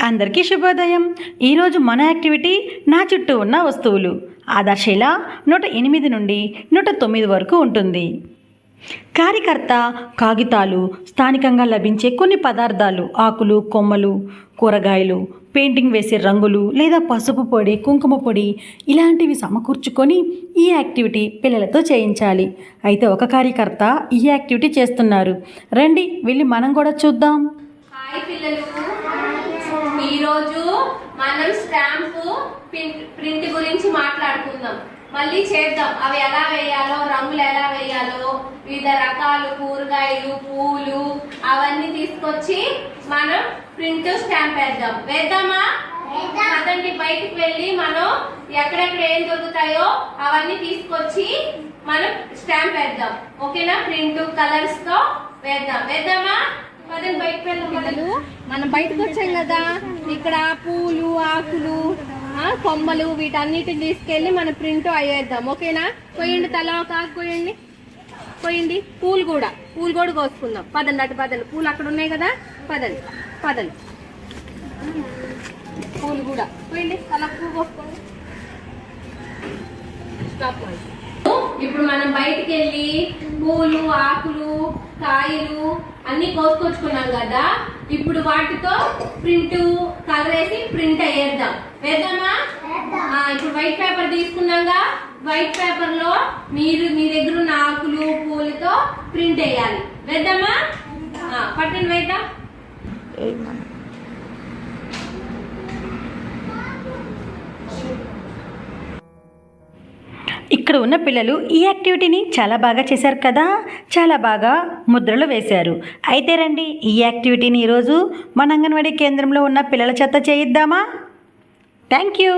అందరికీ శుభోదయం. ఈరోజు మన యాక్టివిటీ నా చుట్టూ ఉన్న వస్తువులు. ఆదర్శిల 108 నుండి 109 వరకు ఉంటుంది. కార్యకర్త కాగితాలు, స్థానికంగా లభించే కొన్ని పదార్థాలు, ఆకులు, కొమ్మలు, కూరగాయలు, పెయింటింగ్ వేసే రంగులు లేదా పసుపు పొడి, కుంకుమ పొడి ఇలాంటివి సమకూర్చుకొని ఈ యాక్టివిటీ పిల్లలతో చేయించాలి. అయితే ఒక కార్యకర్త ఈ యాక్టివిటీ చేస్తున్నారు. రండి వెళ్ళి మనం కూడా చూద్దాం. హాయ్ పిల్లలు, ఈరోజు మనం స్టాంపు ప్రింట్ గురించి మాట్లాడుకుందాం. మళ్ళీ చేద్దాం. అవి ఎలా వేయాలో, రంగులు ఎలా వేయాలో, వివిధ రకాలు కూరగాయలు, పూలు అవన్నీ తీసుకొచ్చి మనం ప్రింట్ స్టాంప్ వేద్దామా? అదండి, బయటికి వెళ్ళి మనం ఎక్కడెక్కడ ఏం దొరుకుతాయో అవన్నీ తీసుకొచ్చి మనం స్టాంప్ వేద్దాం. ఓకేనా? ప్రింట్ కలర్స్ తో వేద్దామా? మనం బయటకు వచ్చాం కదా, ఇక్కడ పూలు, ఆకులు, కొమ్మలు వీటన్నిటిని తీసుకెళ్ళి మన ప్రింట్ అయ్యేద్దాం. ఓకేనా? పోయండి, తల ఒక ఆకు పోయండి. పూలు కూడా కోసుకుందాం. పదండి, అటు పదండి. పూలు అక్కడ ఉన్నాయి కదా, పదండి. పూలు కూడా పోయండి, తల పువ్వు కోసుకోండి. ఇప్పుడు మనం బయటికి వెళ్ళి పూలు, ఆకులు, కాయలు అన్ని కోసుకొచ్చుకున్నాం కదా. ఇప్పుడు వాటితో ప్రింట్ కలర్ వేసి ప్రింట్ వేద్దామా? ఇప్పుడు వైట్ పేపర్ తీసుకున్నాగా, వైట్ పేపర్ లో మీ దగ్గర ఉన్న ఆకులు, పూలతో ప్రింట్ వేయాలి. వేద్దామా? పట్టండి, వేద్దాం. ఇక్కడ ఉన్న పిల్లలు ఈ యాక్టివిటీని చాలా బాగా చేశారు కదా, చాలా బాగా ముద్రలు వేశారు. అయితే రండి ఈ యాక్టివిటీని ఈరోజు మన అంగన్వాడీ కేంద్రంలో ఉన్న పిల్లల చేత చేయిద్దామా? Thank you.